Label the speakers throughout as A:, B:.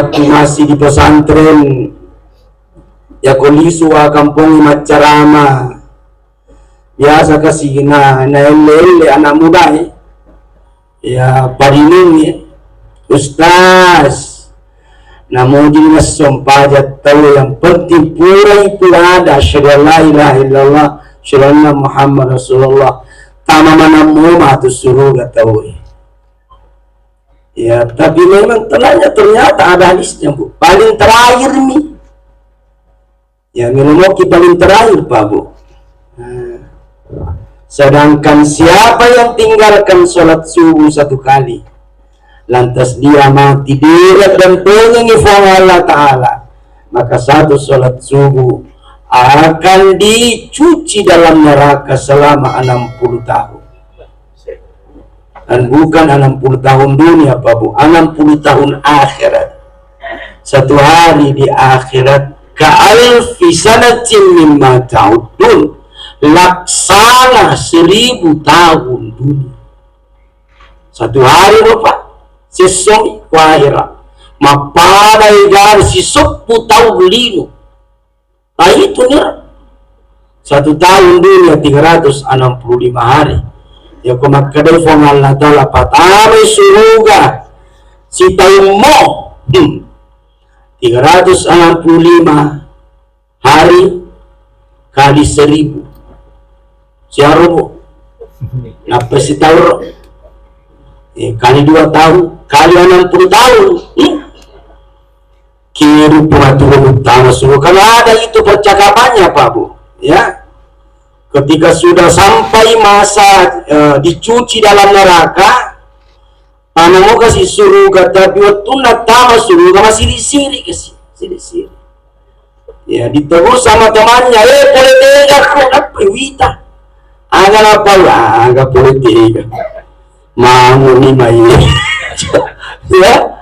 A: waktu masih di pesantren ya kolisu kampung Macarama biasa kasih na ele anak muda ya padining ya Ustaz namun jadi masom pajat tahu yang penting pura itu ada asyhadu la ilaha illallah asyhadu anna Muhammad Rasulullah tama mana mau matu surga tahu ya. Tapi memang ternyata ada hadisnya Bu, paling terakhir nih ya minumoki paling terakhir Pak Bu. Sedangkan siapa yang tinggalkan sholat subuh satu kali lantas dia mati direk dan pengen Allah Ta'ala, maka satu sholat subuh akan dicuci dalam neraka selama 60 tahun. Dan bukan 60 tahun dunia Pak Bu, 60 tahun akhirat. Satu hari di akhirat ka'alfi sanatin mimma ta'udun, laksana 1000 tahun dunia. Satu hari Bapak sesuai akhirat mapadai dari si 10 tahun lino. Nah itu nih satu tahun dunia 365 hari ya kumakadai fong Allah Ta'ala patame suruga si tahun mo 365 hari kali 1000 siarobo napa si tahun kali 2 tahun kali 60 tahun kiri pengaturan utama suruh karena ada itu percakapannya Pak Bu ya. Ketika sudah sampai masa dicuci dalam neraka, mau kasih surga tapi waktu natama surga masih disiri kasih, disiri. Ya ditegur sama temannya, boleh tega kok apa wita, agak apa lah, agak boleh tega, mau nih ini, ya.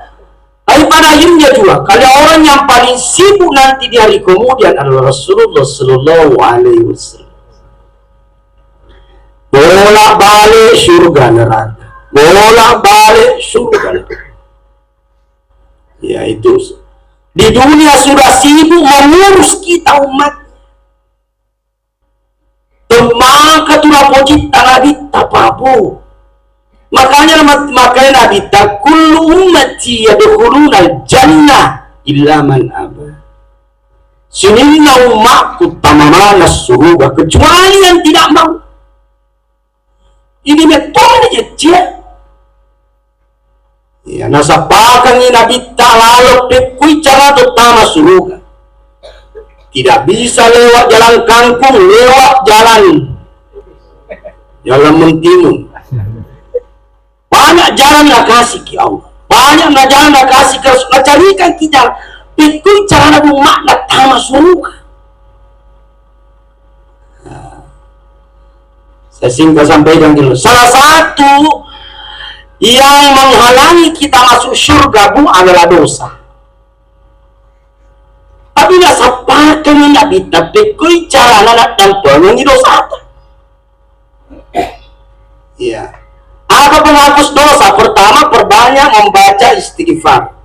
A: Tapi pada akhirnya juga, kalau orang yang paling sibuk nanti di hari kemudian adalah Rasulullah Sallallahu Alaihi Wasallam. Bolak balik surga neraka, bolak balik surga neraka. Ya itu di dunia sudah sibuk mengurus kita umat. Temaka tu rapojit Nabi tapabu. Makanya Nabi tak kullu ummati yadkhuluna jannah illa man aba. Sinina umatku tamamana surga kecuali yang tidak mau. Ini metode je ya nasapakan ini Nabi Ta'ala pekui cara utama surga tidak bisa lewat jalan kangkung, lewat jalan mentimun. Banyak jalan nak kasih ke Allah, banyak jalan nak kasih ke Rasul, carikan kita pekui cara Nabi makna utama surga. Saya singkat sampaikan dulu. Salah satu yang menghalangi kita masuk surga Bu adalah dosa. Tapi nggak sapakan Nabi tapi kui cara anak dan pengengi dosa. Iya. Apa penghapus dosa? Pertama, perbanyak membaca istighfar.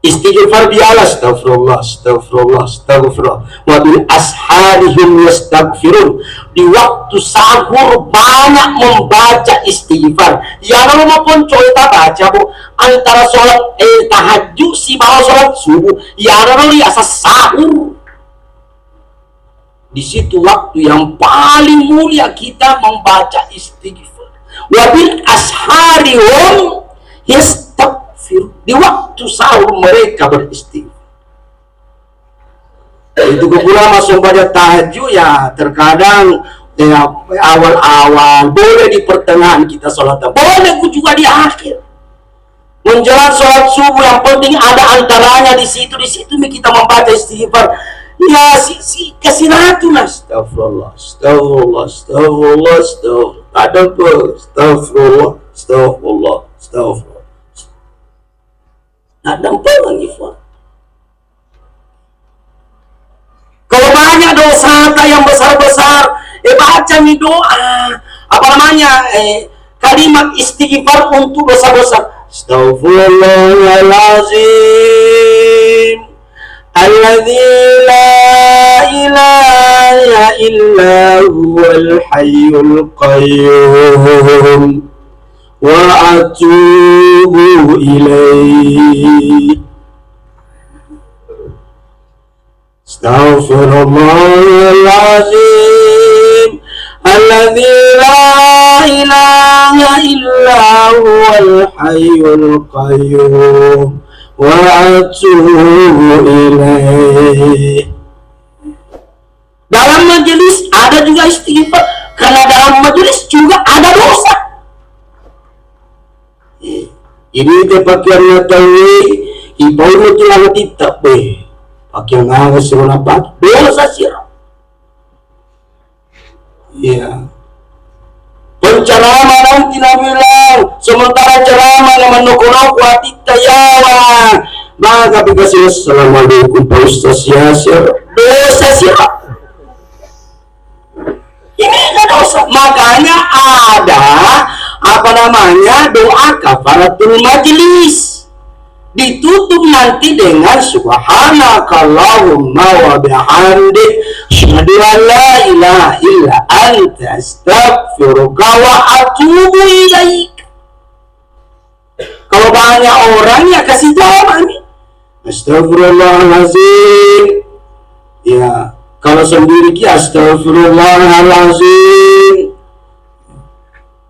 A: Istighfar biala astagfirullah astagfirullah astagfirullah wa bil asharihim yastaghfirun. Di waktu sahur banyak membaca istighfar. Ya kalau maupun coba baca Bu antara sholat tahajud si bawa sholat subuh ya kalau asas sahur. Di situ waktu yang paling mulia kita membaca istighfar. Wa bil asharihim yastaghfirun. Di waktu sahur mereka beristighfar. Itu pula masuk pada tahajud ya terkadang ya, awal-awal boleh di pertengahan kita sholat, boleh juga di akhir menjelang sholat subuh. Yang penting ada antaranya di situ kita membaca istighfar ya kesinatun astagfirullah astagfirullah astagfirullah astagfirullah ada astagfirullah astagfirullah astagfirullah ada pengikhwan. Kalau banyak dosa yang besar-besar, baca nih doa, apa namanya, kalimat istighfar untuk dosa-dosa. Astaghfirullahalazim alladzi la ilaha illa huwal hayyul qayyum wa atubu ilaihi. Astaghfirullahalazim alladzi la ilaha illa huwal hayyul qayyum wa atubu ilaihi. Dalam majelis ada juga istighfar, karena dalam majelis juga ada dosa. Ini kepakian tahu ibu itu lagi tidak boleh pakai ngawas seorang apa dosa sirah. Ya, penceramah nanti bilang sementara ceramah yang menukul hati tayawan maka dikasih assalamualaikum Pak Ustaz Yasir, dosa sirah. Ini kan dosa. Makanya ada doa kafaratul majlis, ditutup nanti dengan subhanakallahumma wa bihamdik asyhadu an la ilaha illa anta astaghfiruka wa atubu ilaik. Kalau banyak orang ya kasih jawab nih astagfirullahalazim. Ya, kalau sendiri ki astagfirullahalazim.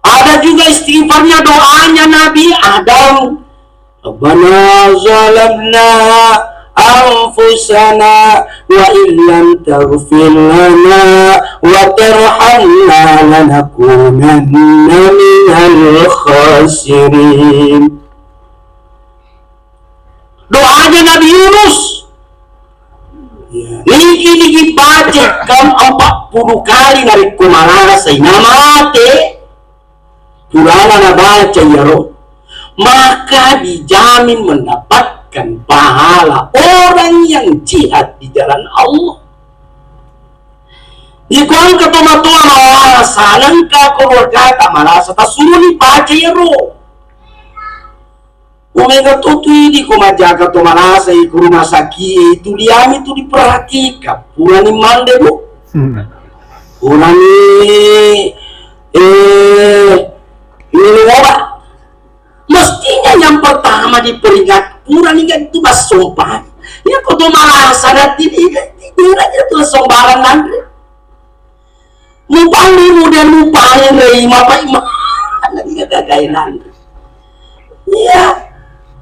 A: Ada juga istighfarnya, doanya Nabi Adam. Rabbana zalamna anfusana wa illam taghfir lana wa tarhamna lanakunanna minal khasirin. Doanya Nabi Yunus. Niki baca kam 40 kali dari kumala sayna mate. Purana na baca ya roh, maka dijamin mendapatkan pahala orang yang jihad di jalan Allah. Ikuan ketoma-toma malasa, nangka keluarga tak malasa, tak suruh baca ya roh. Omega tutu ini kumajaga to malasa iku rumah sakit itu diami itu diperhatikan. Purani mande bu, purani minum obat. Mestinya yang pertama diperingat pura nih itu mas sumpah ya kok tuh malah sadar tidur aja tuh sombaran nanti mumpani mudah lupain dari apa lagi gagain nanti ya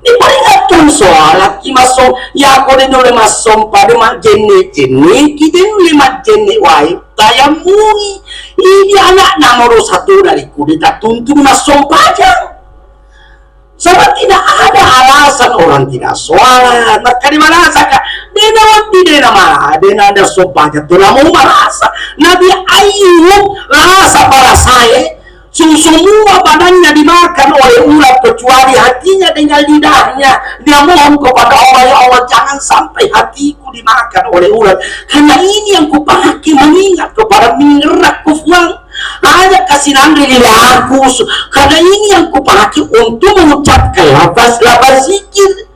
A: diperingatkan sholat masuk ya aku dulu mas sumpah de mak jenis kita lima jenis wahib tayamui ini anak nomor 1 dari kudeta tuntun mas sumpah aja. Sebab tidak ada alasan orang tidak sholat. Maka di mana saja? Dena waktu dena mana? Dena ada sumpahnya. Tuh mau merasa. Nabi Ayub rasa para saya. Semua badannya dimakan oleh ulat kecuali hatinya dengan lidahnya. Dia mohon kepada Allah, ya Allah jangan sampai hatiku dimakan oleh ulat. Karena ini yang kupakai mengingat kepada minyak kufang. Ada kasih nandri lidahku. Karena ini yang kupakai untuk mengucapkan lafaz-lafaz zikir.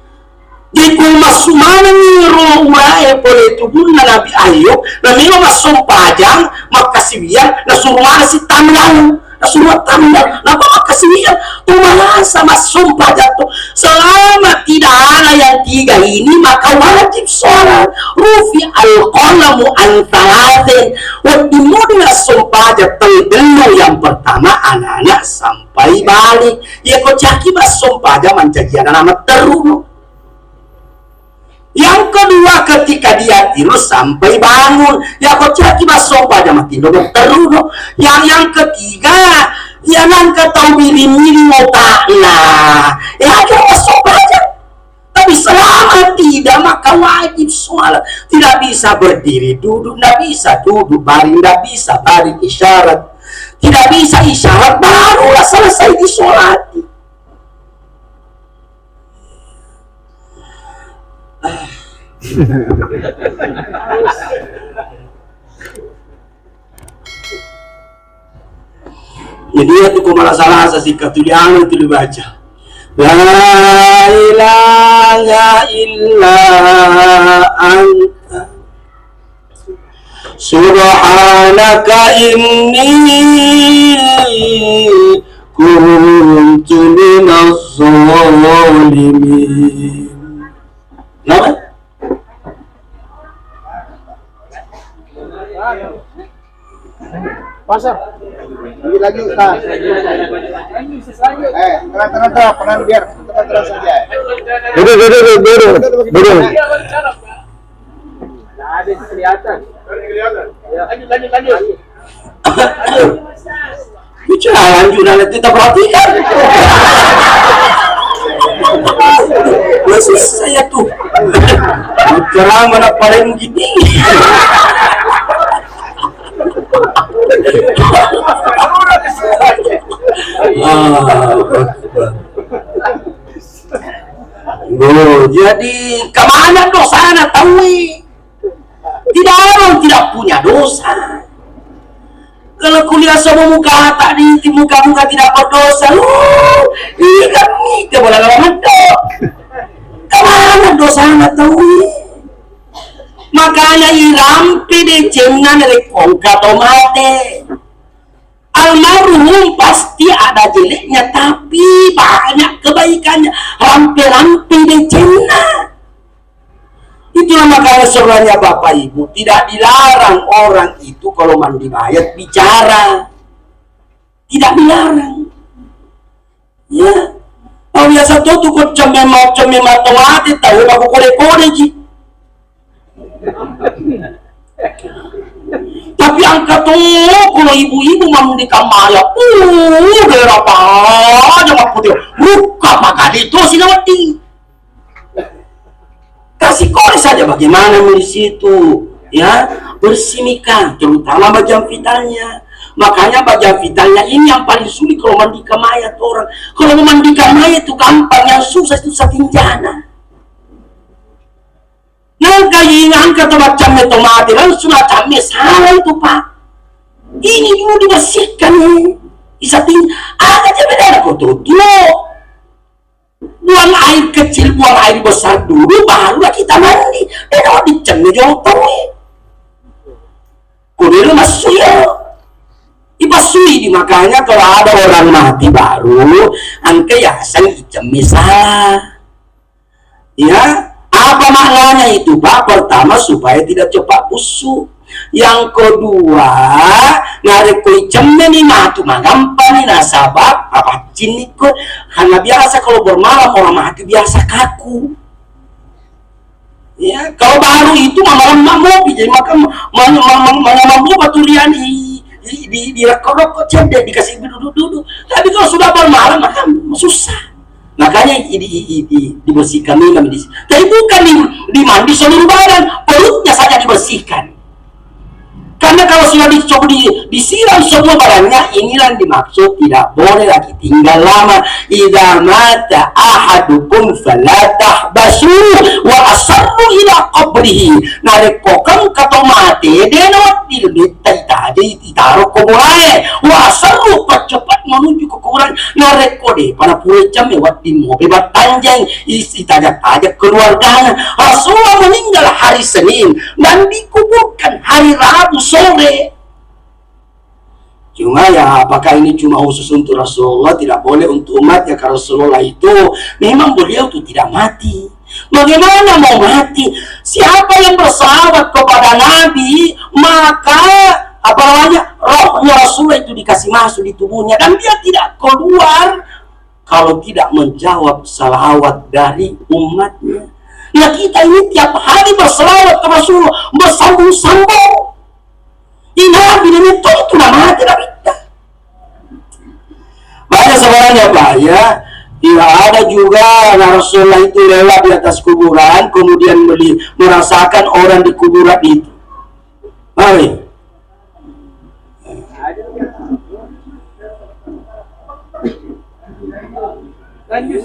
A: Di masuk mana nih roh ulai boleh tubuh Nabi Ayub. Dan memang masuk pajang maka siwian nasuruh mana si tamlang. Nasuruh tamlang. Napa maka siwian tuh merasa masuk pajang tuh. Selama tidak ada yang 3 ini maka wajib sholat. Rufi al-qalamu an-thalathin. Waktu mudah sumpah dulu yang pertama anak-anak sampai balik. Ya kok caki mas sumpah aja menjadi anak-anak terus. Yang kedua ketika dia tidur sampai bangun. Ya kok caki mas sumpah aja mati tidur terus. Yang ketiga ya nangka tahu miring-miring otak. Nah ya aja mas sumpah aja. Tapi selama tidak maka wajib sholat. Tidak bisa berdiri duduk, tidak bisa duduk baring, tidak bisa baring isyarat, tidak bisa isyarat barulah selesai disolati. Jadi itu kok malah salah sih ketulian itu dibaca. La ilaha illa anta subhanaka inni kuntu minaz zalimin. Nama?
B: Pasar. Lagi nah. Terang peran biar terang saja. Duduk. Nah, ada kelihatan. Ya, lanjut.
A: Bicara lanjut kita perhatikan. Masih saya tuh. Bicara mana paling gini. Jadi kemana dosa anak tahu? Tidak orang tidak punya dosa. Kalau kuliah sama muka tadi di muka tidak berdosa, ini kami boleh lama kemana dosa anak tahu? Makanya irampi di jemna dari kongka tomate. Almarhum pasti ada jeleknya, tapi banyak kebaikannya. Rampi-rampi di jemna. Itulah makanya sebenarnya Bapak Ibu tidak dilarang orang itu kalau mandi mayat bicara. Tidak dilarang. Ya. Kalau biasa tuh kok cemema tomate tahu aku kode-kode ji. Tapi angkat tuh kalau ibu-ibu mandi kamaya, berapa aja nggak putih, buka makan itu sinawati. Kasih kode saja bagaimana di situ, ya bersihkan, terutama bagian vitalnya. Makanya bagian vitalnya ini yang paling sulit kalau mandi kamaya tuh orang. Kalau mandi kamaya itu gampang, yang susah itu satinjana. Yang kayingan kata macam tomate langsung macam salah itu Pak. Ini dulu dibersihkan nih. Isatin ada aja beda kotor dulu. Buang air kecil, buang air besar dulu, barulah kita mandi. Kalau dicemnya jauh tahu. Kuliah masuk ya. Dipasui, makanya kalau ada orang mati baru, angka ya sang icemi salah. Ya. Apa maknanya itu Pak? Pertama supaya tidak cepat busuk. Yang kedua, ngarep koi cemnya nih matu gampang nih nasabab apa cini kok karena biasa kalau bermalam orang mati biasa kaku. Ya, kalau baru itu malam mau jadi maka malam baturian di rekor cendek dikasih duduk. Tapi kalau sudah bermalam maka susah. Makanya dibersihkan kami di sini. Tapi bukan dimandi seluruh badan, perutnya saja dibersihkan. Karena kalau sudah dicoba disiram semua barangnya, inilah dimaksud tidak boleh lagi tinggal lama. Idza mata ahadukum fala tahbasu wa asarru ila qabrihi. Narekokan kato mati denot dilbitai tadi ditaruh kuburan. Wa asarru cepat menuju ke kuburan. Narekode pada puluh jam lewat di mobil tanjang isi tajak-tajak keluarganya. Rasulullah meninggal hari Senin dan dikuburkan hari Rabu sore. Cuma ya apakah ini cuma khusus untuk Rasulullah, tidak boleh untuk umatnya, karena Rasulullah itu memang beliau itu tidak mati. Bagaimana mau mati? Siapa yang bersahabat kepada Nabi, maka apa namanya, rohnya Rasulullah itu dikasih masuk di tubuhnya dan dia tidak keluar kalau tidak menjawab salawat dari umatnya. Nah kita ini tiap hari bersalawat ke Rasulullah, bersambung-sambung. Nabi ini itu nama tidak kita. Banyak sebenarnya Pak ya. Tidak ada juga Rasulullah itu lewat di atas kuburan kemudian merasakan orang di kuburan itu. Mari. Lanjut.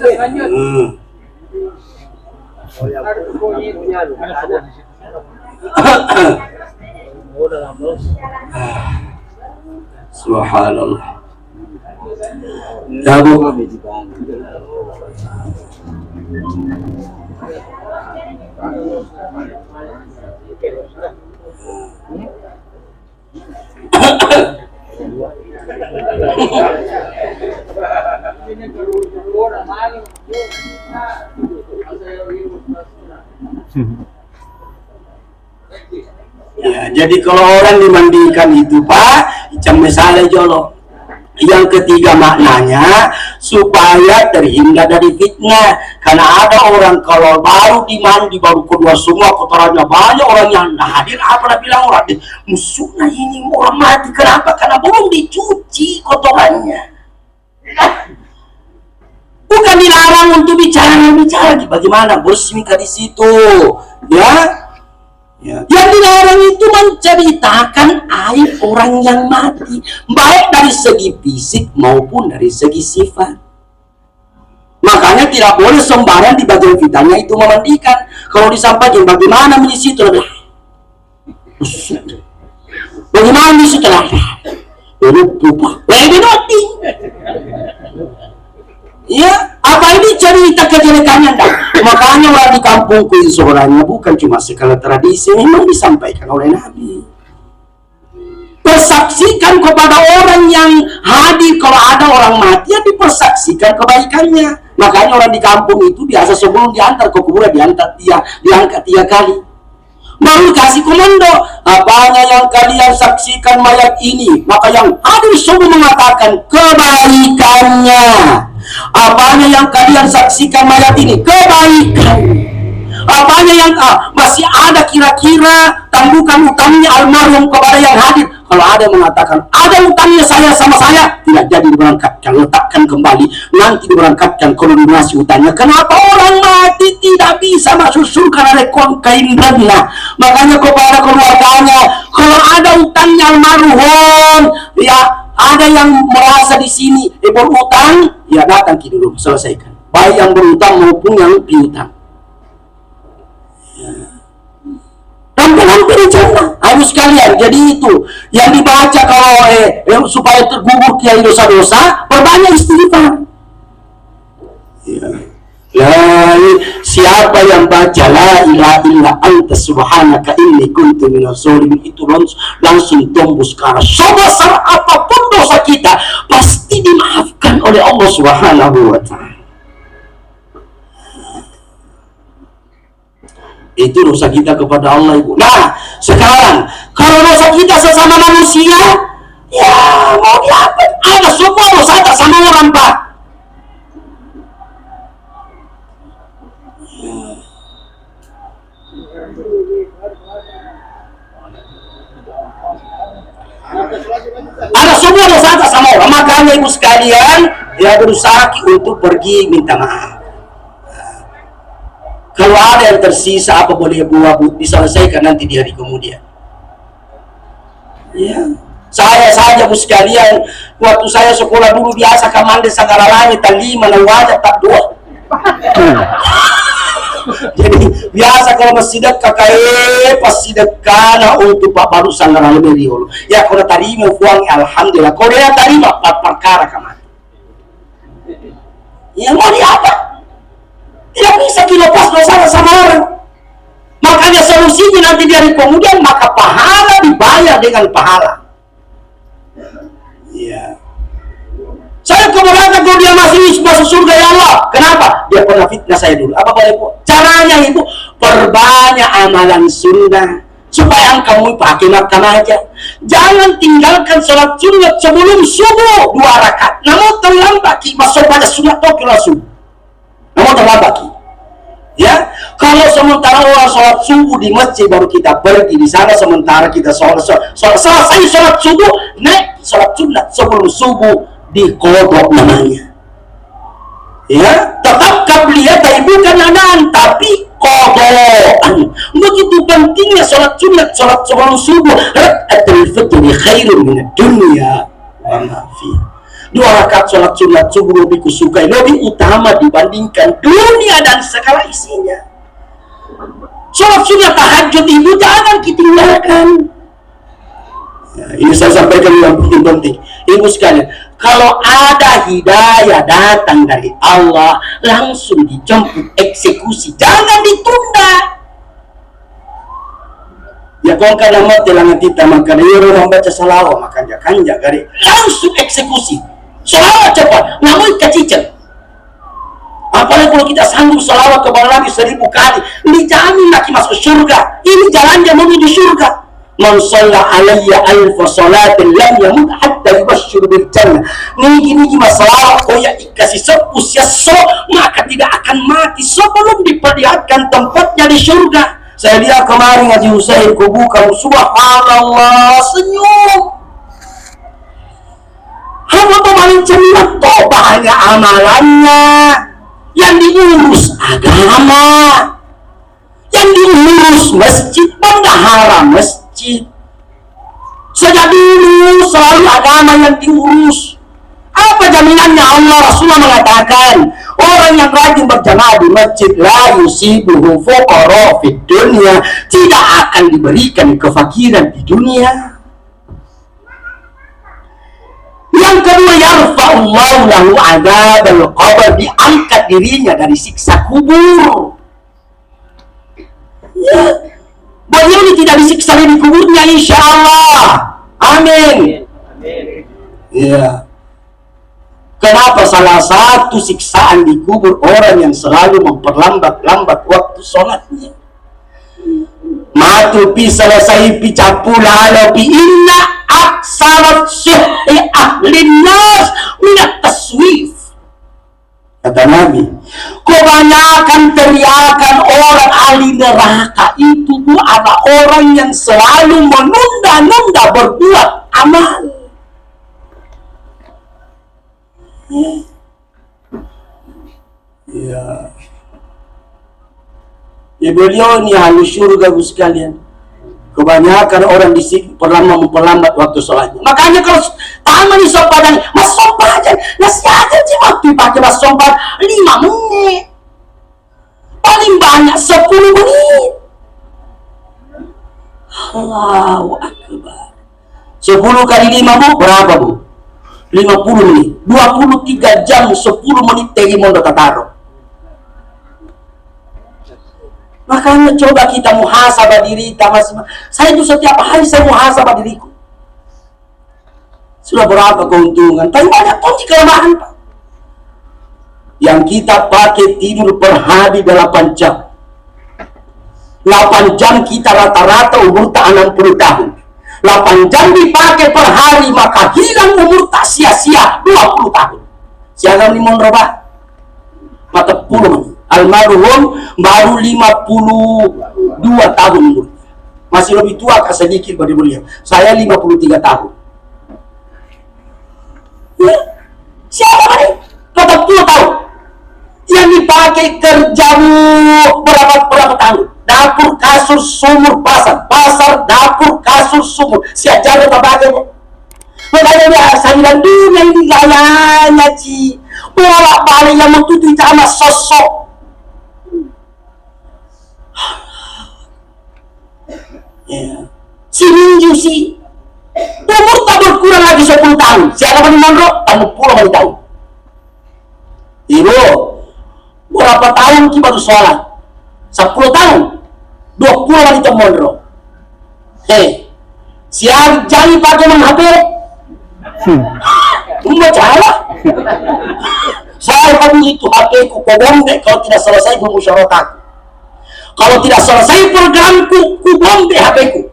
A: Subhanallah. Ya Bu. Ya, jadi kalau orang dimandikan itu Pak, macam misalnya jolo. Yang ketiga maknanya supaya terhindar dari fitnah, karena ada orang kalau baru dimandi baru kedua semua kotorannya banyak, orang yang hadir apa bilang orang musuhnya ini orang mati, kenapa? Karena belum dicuci kotorannya. Bukan dilarang untuk bicara bagaimana bersihkan di situ, ya. Yang dilarang itu menceritakan aib orang yang mati, baik dari segi fisik maupun dari segi sifat. Makanya tidak boleh sembarang di bagian vitanya itu memandikan. Kalau disampaikan bagaimana di situ, bagaimana di situ lupa, nothing. Ya, apa ini cerita kejelekannya enggak? Makanya orang di kampungku itu sebenarnya bukan cuma sekadar tradisi, memang disampaikan oleh Nabi. Persaksikan kepada orang yang hadir, kalau ada orang mati ya dipersaksikan kebaikannya. Makanya orang di kampung itu biasa sebelum diantar ke kuburan diangkat 3 kali. Baru kasih komando, apanya yang kalian saksikan mayat ini, maka yang hadir semua mengatakan kebaikannya. Apanya yang kalian saksikan mayat ini, kebaikan. Apanya yang masih ada kira-kira tangguhkan utangnya almarhum kepada yang hadir. Kalau ada yang mengatakan ada utangnya saya sama saya, tidak jadi diberangkatkan, letakkan kembali, nanti diberangkatkan kalau lunasi utangnya. Kenapa? Orang mati tidak bisa masuk surga oleh keindahannya. Makanya kepada keluarganya, kalau ada utangnya almarhum, ya ada yang merasa di sini berutang, ya datang dulu selesaikan. Baik yang berutang maupun yang piutang. Hampir canda harus kalian. Jadi itu yang dibaca kalau supaya tergugur kiai dosa-dosa, perbanyak istighfar. Siapa yang baca la ilaha illa anta subhanaka inni kuntu minaz zalimin, itu langsung tembus ke arah sebesar apapun dosa kita pasti dimaafkan oleh Allah Subhanahu wa ta'ala. Itu dosa kita kepada Allah, Ibu. Nah, sekarang kalau dosa kita sesama manusia, ya mau diapa? Ada semua dosa tak sama orang, Pak. Ada semua dosa tak sama orang. Makanya Ibu sekalian, ya berusaha untuk pergi minta maaf. Kalau ada yang tersisa apa boleh buat diselesaikan nanti di hari kemudian. Ya, saya saja Bu sekalian, waktu saya sekolah dulu biasa kamande sagala langit tak 5 na wajah tak 2. Jadi biasa kalau masih dekat pas sedekah untuk Pak baru sangat lebih dulu. Ya kalau terima uang alhamdulillah. Kalau dia terima perkara kaman. Ya mau di apa? Tidak bisa dilepas dosa sama orang. Makanya solusinya nanti dari kemudian maka pahala dibayar dengan pahala. Iya. Saya keberatan kalau dia masih masuk surga ya Allah. Kenapa? Dia pernah fitnah saya dulu. Apa boleh Bu? Caranya Ibu perbanyak amalan sunnah supaya kamu pakai makan aja. Jangan tinggalkan sholat sunat sebelum subuh 2 rakaat. Namun terlambat masuk pada sunat toki langsung. Namun terlambat. Ya, kalau sementara orang sholat subuh di masjid baru kita pergi di sana, sementara kita sholat selesai sholat subuh naik sholat sunat sebelum subuh dikodok namanya. Ya, tetap kabliyah tapi bukan adaan tapi kodokan. Begitu pentingnya sholat sunat, sholat sebelum subuh. Rakaatul fitri khairun minad dunya wa ma fiha. 2 rakaat sholat sunat subuh lebih kusukai, lebih utama dibandingkan dunia dan segala isinya. Sholat sunat tahajud Ibu jangan ditinggalkan. Ya, ini saya sampaikan yang penting. Ibu sekalian, Kalau ada hidayah datang dari Allah, langsung dijemput eksekusi, jangan ditunda. Ya kau kada mau telangan kita maka dia orang baca salawat maka kanja gari langsung eksekusi. Salawat cepat, namun kecicil. Apalagi kalau kita sanggup salawat kepada Nabi 1000 kali, dijamin lagi masuk surga. Ini jalannya menuju surga. Man shalla alayya alfa salatin lam yamut hatta yubashshir bil jannah. Niki masalah koya ikasih sepuh so maka tidak akan mati sebelum diperlihatkan tempatnya di surga. Saya lihat kemarin ngaji Husain kubuka subhanallah senyum. Hamba tuh paling cemerlang toh banyak amalannya yang diurus agama, yang diurus masjid, bendahara masjid. Sejak dulu selalu agama yang diurus. Apa jaminannya? Allah Rasulullah mengatakan orang yang rajin berjamaah di masjid la yusibuhu fuqara fid dunya, tidak akan diberikan kefakiran di dunia. Yang kedua, yarfa'ullahu lahu adzabal qabr, diangkat dirinya dari siksa kubur. Ya, beliau ini tidak disiksa di kuburnya insya Allah. Amin. Ya. Kenapa? Salah satu siksaan di kubur orang yang selalu memperlambat waktu sholatnya. Matu pi selesai pi capula ala pi inna aksarat syuhi ahlin nas minat taswif. Kata Nabi, kebanyakan teriakan orang ahli neraka itu ada orang yang selalu menunda-nunda berbuat amal. Ya. Ya beliau ini ahli surga sekalian. Kebanyakan orang di sini memperlambat waktu sholatnya. Makanya kalau taman di sopan mas sopan aja, nasihatnya sih waktu pakai mas sopan 5 menit, paling banyak 10 menit. Allahu Akbar. 10 kali 5 bu berapa bu? 50 menit. 23 jam 10 menit tegi mondo tataro. Makanya coba kita muhasabah diri kita masing-masing. Saya itu setiap hari saya muhasabah diriku. Sudah berapa keuntungan? Tapi banyak kunci kelemahan, Pak. Yang kita pakai tidur per hari 8 jam. 8 jam kita rata-rata umur tak 60 tahun. 8 jam dipakai per hari maka hilang umur tak sia-sia 20 tahun. Siapa limon roba? 40 menit. Almarhum baru 52 tahun umur. Masih lebih tua sedikit dari beliau. Saya 53 tahun. Ya. Siapa ini? 40 tahun. Yang dipakai kerja berapa tahun? Dapur, kasur, sumur, pasar, dapur, kasur, sumur. Siap jaga pakai. Makanya dia sambilan dunia ini gayanya Ci. Bolak-balik yang mentutupi sama sosok. Ya. Si Minju si umur tak berkurang lagi 10 tahun. Siapa yang mondok? Tamu pulau tahun. Ibu, berapa tahun kita baru sholat? 10 tahun. 20 wanita mondok. Siap jangan pakai main HP. Membaca Allah. Saya habis itu HP ku bombe kalau tidak selesai bermusyawarah. Kalau tidak selesai programku, ku bombe HP-ku.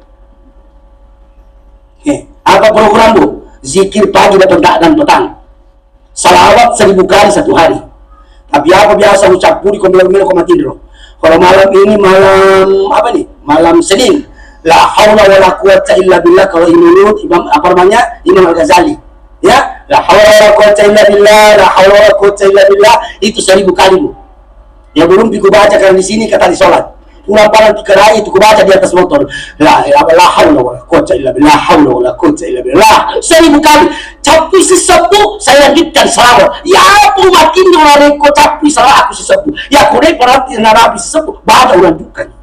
A: Apa programmu? Zikir pagi dan petang. Salawat 1000 kali 1 hari. Tapi apa biasa ucap puri kombil-kombil tidur. Kalau malam ini malam apa nih? Malam Senin. La haula wala quwata illa billah, kalau menurut Imam apa namanya? Imam Al-Ghazali. Ya, la haula wala quwata illa billah, la haula wala quwata illa billah itu 1000 kali bu. Ya belum ku baca karena di sini kata di sholat. Pulang palang dikerai itu ku baca di atas motor. La haula wala quwata illa billah, la haula wala quwata illa billah. 1000 kali. Capu sesepuh saya lanjutkan selawat. Ya aku makin doreko capu salah aku sesepuh. Ya kore perhati narabi sesepuh. Baca lanjutkan.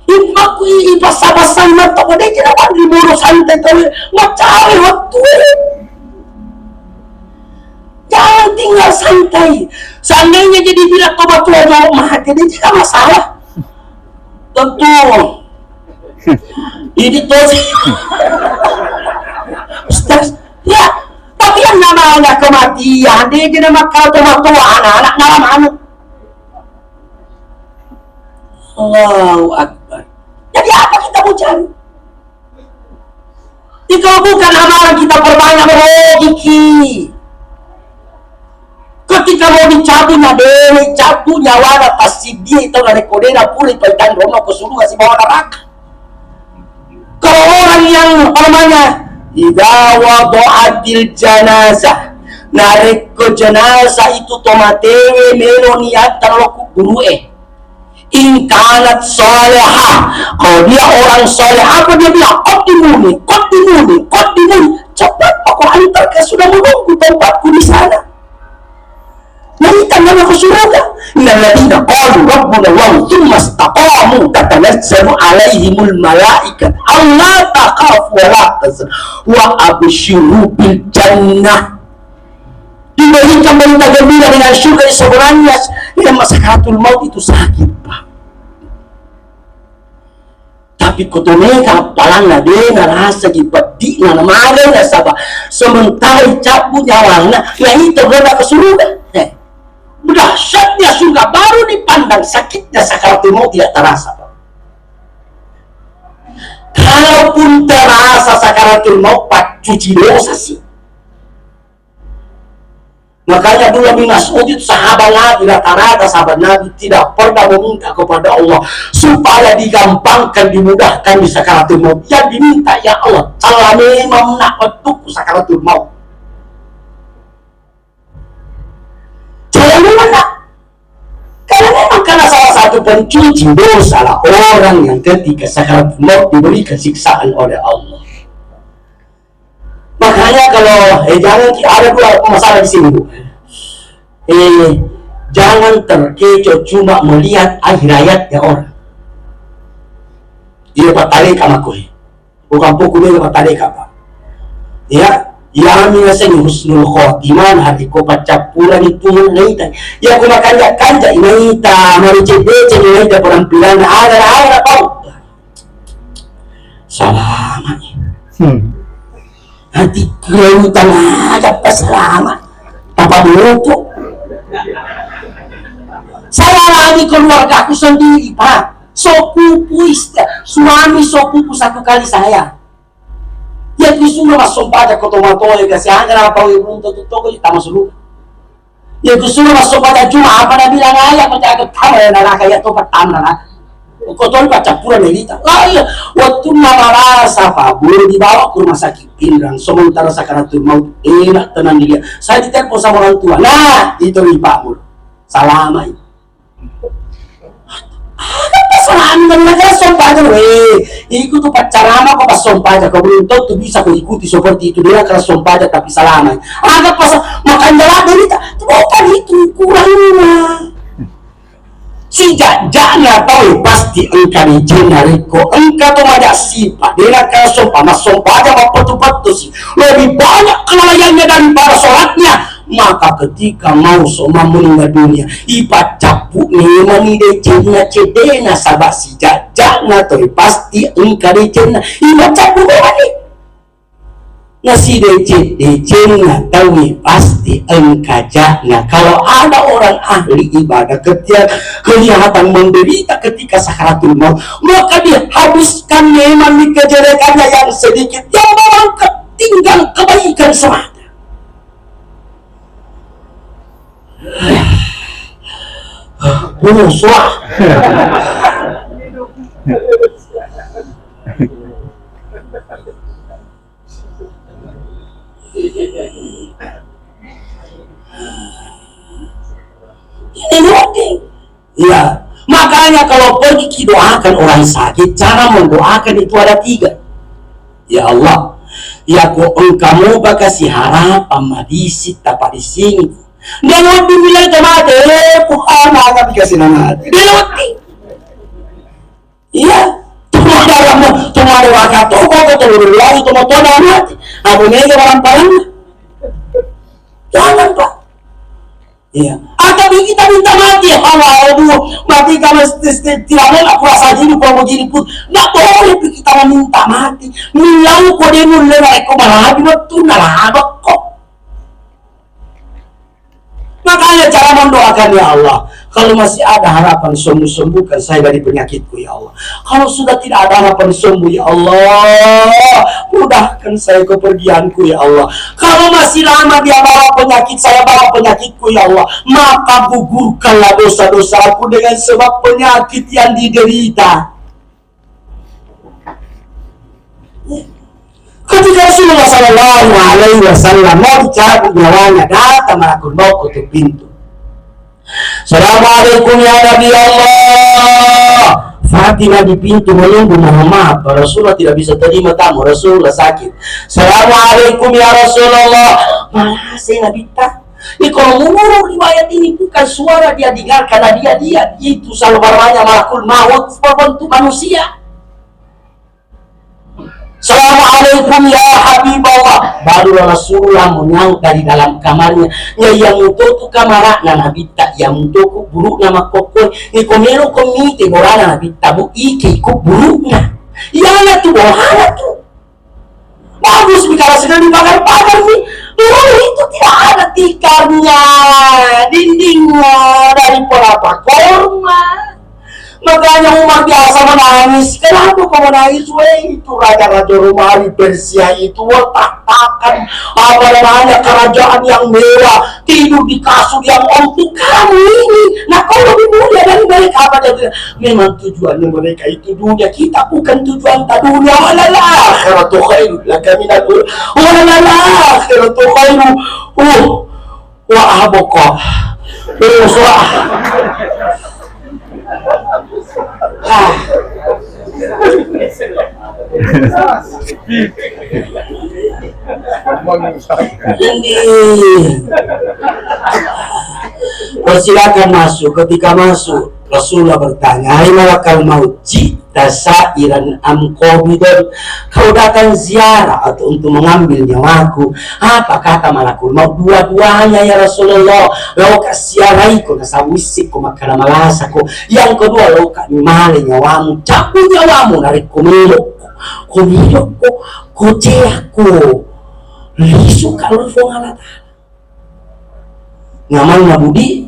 A: Imaku ipasa-pasang mata ko dai kinawan di muro santai tawi macawe waktu. tinggal santai. Seandainya jadi bilang tobat tua jauh mati, ini tidak masalah. Tentu ini tuh Ustaz, ya, tapi yang namanya kematian dia jadi makal tua anak-anak dalam anak. Allahu Akbar. Jadi apa kita mau cari? Itu bukan amalan kita perbanyak rezeki. Ketika mau dicabutnya dewe, cabutnya wala pasti dia itu dari kodena pulih paitan rono ke surga si bawah neraka. Kalau orang yang namanya idza wada'atil janazah, narik ke jenazah itu tomatewe melo niatan lo gurue. In kanat salihah, kalau dia orang saleh, apa dia bilang? Qadimuni, cepat aku antar ke sudah menunggu tempatku di sana. Nanti tanya ke surga. Innal ladzina qalu rabbuna Allah tsumma istaqamu tatanazzalu alaihimul malaikat alla takhafu wa la tahzanu wa abshiru bil jannah. Diberikan berita gembira dengan surga sebenarnya. Yang sakaratul maut itu sakit, Pak. Tapi kutumeka palangna dia ngerasa gipati na maga na sabah sementara cabut nyawangna yang itu berada ke surga. Dahsyatnya surga baru dipandang, sakitnya sakaratul maut tidak terasa, Pak. Kalaupun terasa sakaratul maut, Pak, cuci dosa sih. Makanya dulu Nabi Mas'ud itu sahabat Nabi, rata-rata sahabat Nabi tidak pernah meminta kepada Allah supaya digampangkan, dimudahkan di sakaratul maut. Yang diminta, ya Allah, calame mamna petuk sakaratul maut. Calame mana? Karena memang karena salah satu pencuci dosa lah orang yang ketika sakaratul maut diberikan siksaan oleh Allah. Makanya kalau jangan ada pula masalah di sini, Bu. Jangan terkecoh cuma melihat akhir hayatnya orang. Dia patalik sama kue, bukan pukul dia patalik apa? Ya, yang minasanya husnul khotimah hati ko pacapulan itu naita. Ya ko makanya kanja inaita maricet-becet inaita penampilan ada apa? Salamat. Nanti kelewutan ada selama apa dulu. Saya lagi keluarga aku sendiri, Pak. Sopupu suami sopupu satu kali saya. Ya disuruh masuk pada kotomato ya kasih angin apa yang untuk toko kita masuk. Ya disuruh masuk pada cuma apa nabi bilang ayah kau jaga tahu ya neraka ya topat tanah neraka. Kotor baca pura medita. Lah waktu marasa Pak, boleh dibawa ke rumah sakit Pindrang. Sementara sakaratul maut enak tenang dia. Saya ditelepon sama orang tua. Nah, itu nih Pak Mul. Salamai. Apa salaman dengan mereka sompah aja ikut tuh pacarama kok pas sompah aja. Kau belum tahu tuh bisa kau ikuti seperti itu. Dia karena sompah aja tapi salamai. Agak pas makan jalan derita. Bukan itu kurang rumah. Si jajanya tahu pasti engkau di jenariko engkau tuh ada sifat dia kalau sompah mas sompah aja mau petu-petu sih lebih banyak kelalaiannya daripada sholatnya. Maka ketika mau soma meninggal dunia ipa capuk memang ide jenna cedena sabak si jajanya tahu pasti engkau di jenna ipa capuk memang nasi decet tahu pasti engkajanya. Kalau ada orang ahli ibadah ketika kelihatan menderita ketika sakaratul maut, maka dia habiskan memang di kejelekannya yang sedikit yang memang tinggal kebaikan semata. Buswah. Ini penting. Ya, makanya kalau pergi doakan orang sakit, cara mendoakan itu ada 3. Ya Allah, ya kok engkau bakasi harapan madisi tapak di sini. Dia lebih bilang temate, puhana nggak dikasih nama. Dia lebih. Iya, cuma ada wakat toko, ketemu lagi, cuma ada mati. Abunya itu orang paling. Jangan Pak. Ya. Atau kita minta mati, Allah mati kamu tidak mau kuasa jadi kamu jadi pun nggak boleh kita minta mati. Milau kau dia mulai mereka malah waktu nalabak kok. Makanya cara mendoakan ya Allah, kalau masih ada harapan sembuhkan saya dari penyakitku ya Allah. Kalau sudah tidak ada harapan sembuh ya Allah, mudahkan saya kepergianku ya Allah. Kalau masih lama dia bawa penyakit, saya bawa penyakitku ya Allah, maka gugurkanlah dosa-dosaku dengan sebab penyakit yang diderita. Ketika Rasulullah Sallallahu Alaihi Wasallam mau dicabut nyawanya, datang malakul maut ketuk pintu. Assalamualaikum ya Nabi Allah. Fatimah di pintu menunggu, mohon maaf Rasulullah tidak bisa terima tamu, Rasulullah sakit. Assalamualaikum ya Rasulullah. Malah saya Nabi tak. Kalau menurut riwayat ini bukan suara dia dengar karena dia itu selalu namanya malakul maut berbentuk manusia. Assalamualaikum ya Habibullah. Baru Rasulullah menyangka di dalam kamarnya. Yang untuk kamar na Nabi tak yang untuk buruk nama kokoi. Ni komero komite borana Nabi tabu iki ku buruknya. Yana tu bohana tu. Bagus bicara sedang dibakar-bakar nih. Dulu itu tidak ada tikarnya, dindingnya dari pelapa korma. Makanya Umar biasa menangis. Kenapa kau menangis? Itu raja-raja Romawi Persia itu watak-takan apa namanya kerajaan yang mewah, tidur di kasur yang untuk kamu ini. Nah kau lebih mulia dari mereka apa dia? Memang tujuannya mereka itu dunia, kita bukan tujuan tak dunia. Walala akhiratu khairu laka minal ula. Walala akhiratu khairu. Wa abqa. Persilakan masuk. Ketika masuk Rasulullah bertanya, hai malakal maut, jita sairan am qabidan, kau datang ziarah atau untuk mengambil nyawaku? Apa kata malakul maut? Dua-duanya ya Rasulullah. Lau kasiaraiku nasawisiko makana malasaku. Yang kedua lau kanimale nyawamu, cabut nyawamu dari kumiloko koceaku lisu kalau fongalata nyaman budi.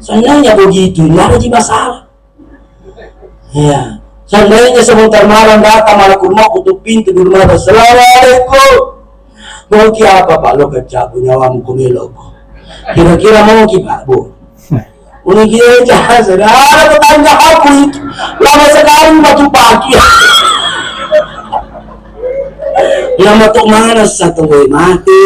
A: Seandainya begitu, tidak ada masalah. Ya, seandainya sebentar malam datang malakul maut untuk pintu di rumah. Assalamualaikum. Mau apa Pak lo kecabut nyawamu kumiloko? Kira-kira mau Pak Bu? Unik dia jahat, ada tetangga aku itu lama sekali batu pagi. Lama tuh mana satu mati.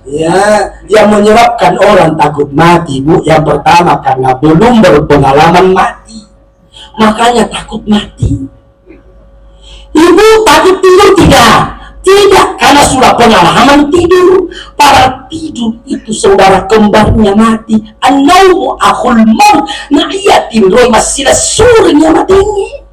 A: Ya, yang menyebabkan orang takut mati, Bu, yang pertama karena belum berpengalaman mati, makanya takut mati. Ibu takut tidur tidak, karena sudah pengalaman tidur. Para tidur itu saudara kembarnya mati. An-naumu akhul maut, na'iyatin roy masila surnya matinya.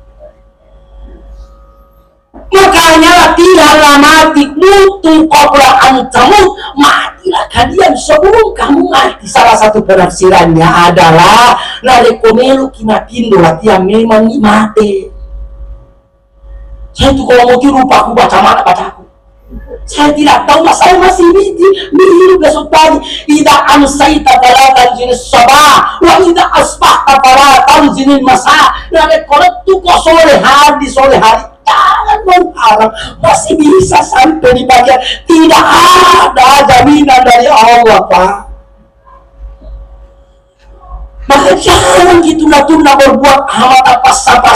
A: Makanya latihanlah mati, mutu qabla antamut, matilah kalian sebelum kamu mati. Salah satu penafsirannya adalah nalekomelu kinatindo latihan memang mati. Saya itu kalau mau tidur aku baca mana bacaku. Saya tidak tahu, saya masih hidup besok pagi. Ida amsaita falatan jenis sabah, wa ida asbahta falatan jenis masa. Nalekolet tuh kok sore hari jangan mengharap masih bisa sampai di bagian. Tidak ada jaminan dari Allah, Pak. Maka jangan gitu tunda berbuat amat apa-apa.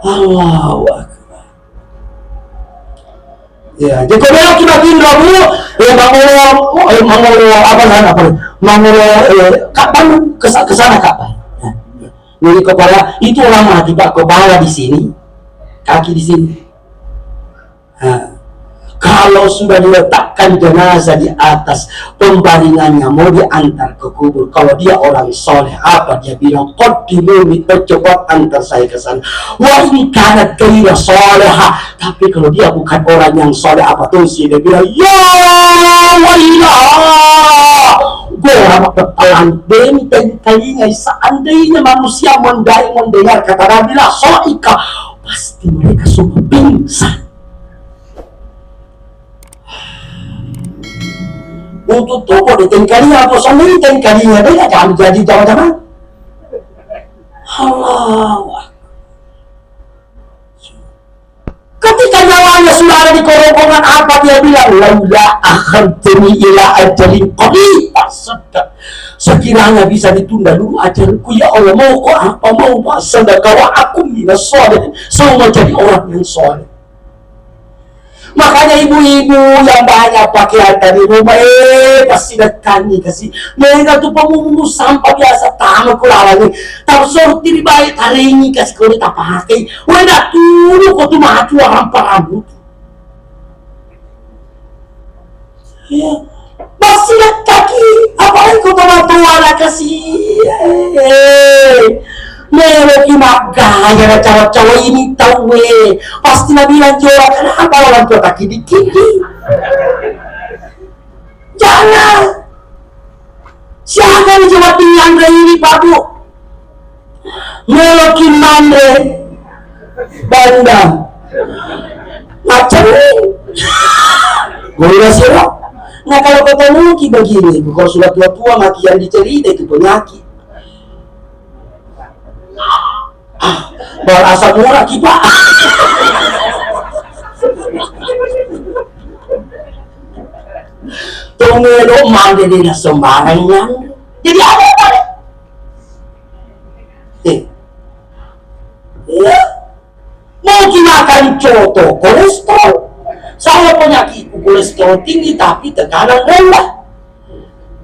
A: Allahu Akbar. Ya, jadi kalau kita tinggal dulu, kapan kesana kapan? Jadi kepala itu orang mati Pak, kepala di sini, kaki di sini. Nah, kalau sudah diletakkan jenazah di atas pembaringannya mau diantar ke kubur, kalau dia orang soleh, apa dia bilang? Qaddimuni, percepat antar saya ke sana. Wah, ini kanat gairah soleha, tapi kalau dia bukan orang yang soleh, apa tuh sih? Dia bilang, ya wailah, gua pepelan benteng telinga. Seandainya manusia mendengar kata Nabi lah soika, pasti mereka semua pingsan. Untuk toko di tengkalinya atau sendiri tengkalinya beda, jangan jadi jauh-jauh. Allah. Ketika nyawanya sudah ada di kerongkongan, apa dia bilang? Laula akhartani ila ajalin qarib, sekiranya bisa ditunda dulu ajalku, ya Allah, mau kok apa, mau sedekah wa aku minas sholihin, semua jadi orang yang soleh. Makanya ibu-ibu yang banyak pakaian dari rumah, pasti datang kasih mereka tuh pemungut sampah biasa, tamu kulalani tahu sortir baik hari ini kasih kau tak pakai, wena tuh kau tuh maju orang rambut ya, masih kaki apalagi kau tuh tua kasih meroki magaya cowok-cowok ini tahu pasti Nabi bilang jawab, kenapa orang tua kaki dikit? Jangan. Siapa yang jawab Andre ini Pak Bu? Meroki mandre bandang macam ini. Boleh sirok. Nah kalau ketemu ki begini, kalau sudah tua-tua maki yang dicerita itu penyakit. Berasa murah kita. Tunggu mandi di sembarangan. Jadi apa pada? Ya, mau makan coto kolesterol. Saya penyakit kolesterol tinggi tapi tekanan rendah.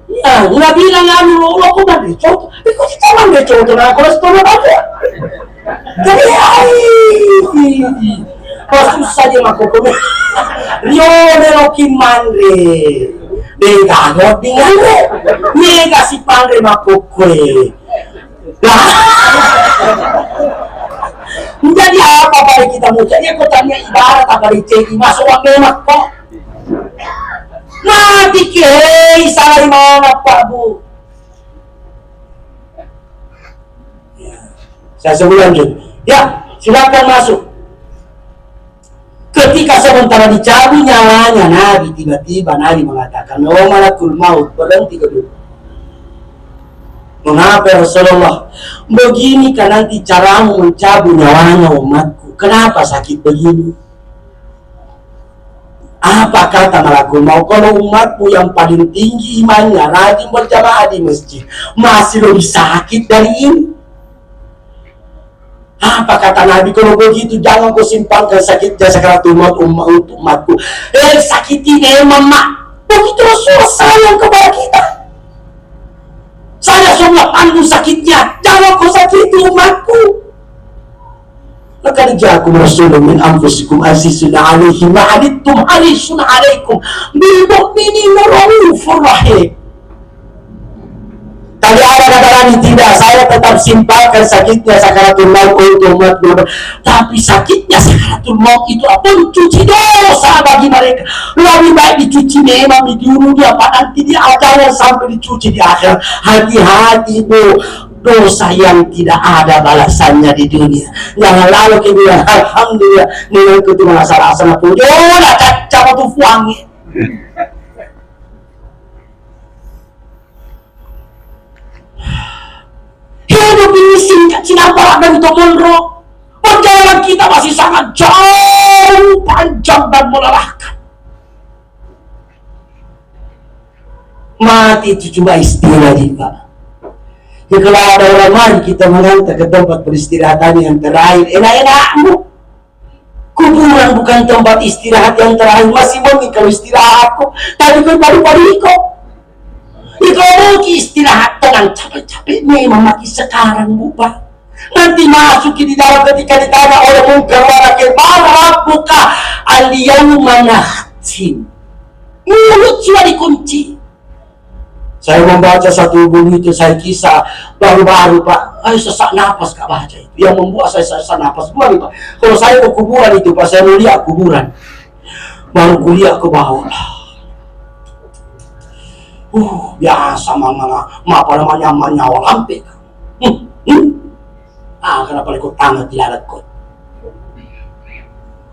A: Ya, nggak bilang lo kok mandi coto? Kok kita mandi coto nah kolesterol aja? Jadi pasti saja makoko Rio Meroki Mandre Nega Goti Ngandre Nega si Pandre makoko menjadi apa pada kita mau jadi aku tanya ibarat apa dicegi masuk uang emak kok mati kei salah mana Pak Bu saya sebutkan gitu. Ya, silakan masuk. Ketika sementara dicabut nyawanya Nabi, tiba-tiba Nabi mengatakan, "Oh malakul maut, berhenti dulu." Mengapa Rasulullah? Begini kan nanti caramu mencabut nyawanya umatku. Kenapa sakit begini? Apa kata malakul maut? Kalau umatmu yang paling tinggi imannya, rajin berjamaah di masjid, masih lebih sakit dari ini. Apa kata Nabi? Kalau begitu jangan kau simpankan sakitnya sakaratul maut untuk umatku. Sakiti mama. Begitu Rasulullah sayang kepada kita. Saya semua tanggung sakitnya. Jangan kau sakiti umatku. Laqad ja'akum rasulun min anfusikum azizun 'alaihi ma 'anittum harisun 'alaikum bil mu'minina raufur rahim. Tadi ada kata Nabi, tidak, saya tetap simpalkan sakitnya sakaratul maut untuk umat Muhammad. Tapi sakitnya sakaratul maut itu pencuci dosa bagi mereka. Lebih baik dicuci memang di dunia, nanti dia akan sampai dicuci di akhir. Hati-hati bu, dosa yang tidak ada balasannya di dunia. Jangan lalu kita bilang, alhamdulillah, nih itu masalah-masalah pun. Jodoh, cacap tuh wangi. Hidup ini singkat, sinapa dan Tomondro. Perjalanan kita masih sangat jauh, panjang dan melelahkan. Mati itu cuma istirahat, Pak. Ya kalau ada orang mati, kita mengantar ke tempat peristirahatan yang terakhir. Enak-enakmu. Kuburan bukan tempat istirahat yang terakhir. Masih mungkin kalau istirahatku, tapi kau baru-baru kok. Ya kalau mau istirahat tenang capek-capek memang mati sekarang bukan. Nanti masuk di dalam ketika ditanya oleh munkar wa nakir, "Man rabbuka?" "Al-yawma batin. Mulut sudah dikunci. Saya membaca satu buku itu, saya kisah baru-baru Pak, sesak napas Kak baca itu. Yang membuat saya sesak napas, bukan Pak. Kalau saya ke kuburan itu Pak, saya mau lihat kuburan. Baru kuliah ke bawah. Biasa apa namanya nyawa lampe. Kenapa ikut tangan tidak kot?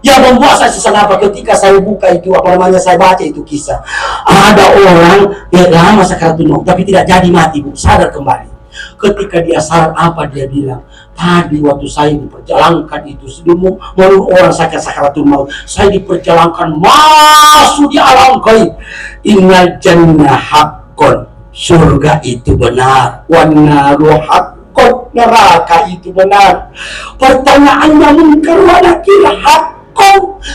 A: Yang membuat saya sesak napas ketika saya buka itu, apa namanya, saya baca itu kisah. Ada orang yang lama sakaratul maut tapi tidak jadi mati, Bu, sadar kembali. Ketika dia sadar, apa dia bilang? Tadi waktu saya diperjalankan itu, sebelum orang sakaratul maut, saya diperjalankan masuk di alam gaib. Innal jannah haqqon, surga itu benar. Wan naru haqqon, neraka itu benar. Pertanyaannya munkar wa nakir hak.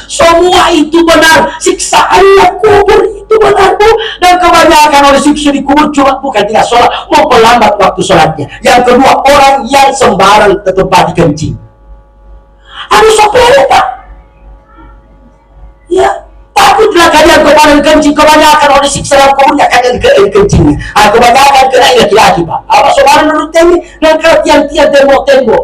A: Semua itu benar. Siksaannya kubur itu benar, Bu. Dan kebanyakan orang siksa di kubur cuma bukan tidak sholat, memperlambat waktu sholatnya. Yang kedua, orang yang sembarang ke tempat dikencing. Harus sepele Pak. Ya, takutlah kalian kemarin kencing. Kebanyakan orang siksa dalam kuburnya kalian kencingnya. Kebanyakan kena laki-laki Pak. Apa sembarang menurut ini dan tiang-tiang tembok-tembok.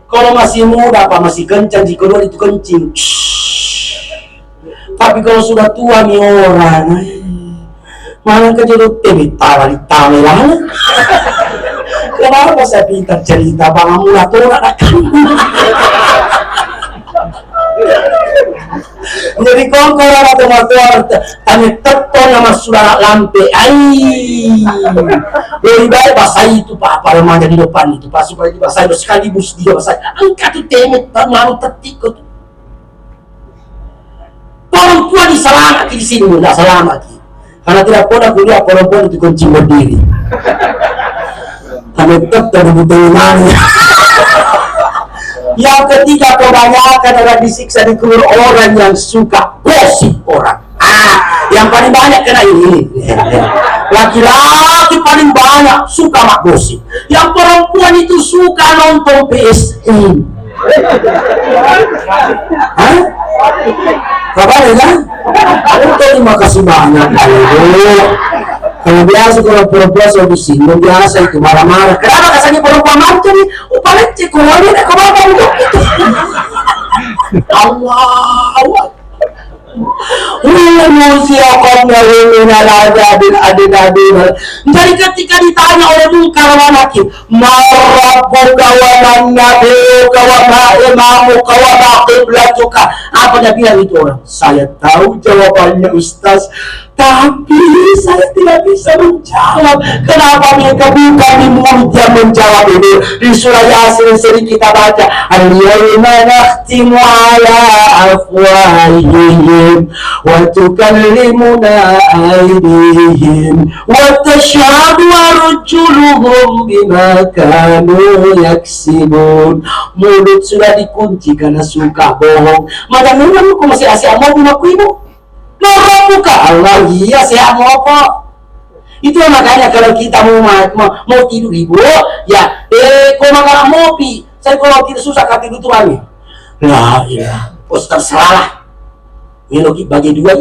A: Kalau masih muda Pak, masih kencang, jika keluar itu kencing. Tapi kalau sudah tua nih orang, mana kejedut tawa lah. Kenapa saya pintar cerita Bang Mula tuh anak jadi kongkong atau motor tanya teton nama saudara lampe. Lebih baik bahasa itu Pak, apa namanya di depan itu Pak, supaya di bahasa itu sekaligus dia bahasa angkat itu temut malu tertikut. Perempuan diselamat di sini, tidak selamat karena tidak pernah kuliah perempuan itu kencing berdiri. Kami tetap betul mana. Yang ketiga, kebanyakan orang disiksa di kubur orang yang suka gosip orang. Yang paling banyak kena ini. Laki-laki paling banyak suka mak gosip. Yang perempuan itu suka nonton PSN. Kabar ya? Terima kasih banyak. Kalau biasa kalau perempuan saya disinggung biasa itu marah-marah. Kenapa kasarnya perempuan macam nih? Paling cikulnya deh kemana untuk itu? Allah. Jadi ketika ditanya oleh Munkar wa Nakir, marabbuka wa man nabiyuka wa ma imamuka wa ma qiblatuka, apa dia bilang itu orang? Saya tahu jawabannya Ustaz, tapi saya tidak bisa menjawab. Kenapa mereka bukan di mulut yang menjawab ini? Di surah Yasin sering kita baca, al-yawma nakhtimu ala afwahihim wa tukallimuna aydihim wa tashhadu arjuluhum bima kanu yaksibun. Mulut sudah dikunci karena suka bohong. Macam mana aku masih asyik mau aku ibu? Buka Allah, iya saya mau apa? Itu makanya kalau kita mau tidur ibu, ya kalau nggak mau saya kalau tidur susah tidur tuh lagi. Lah iya, Ustaz salah. Meloki bagi dua,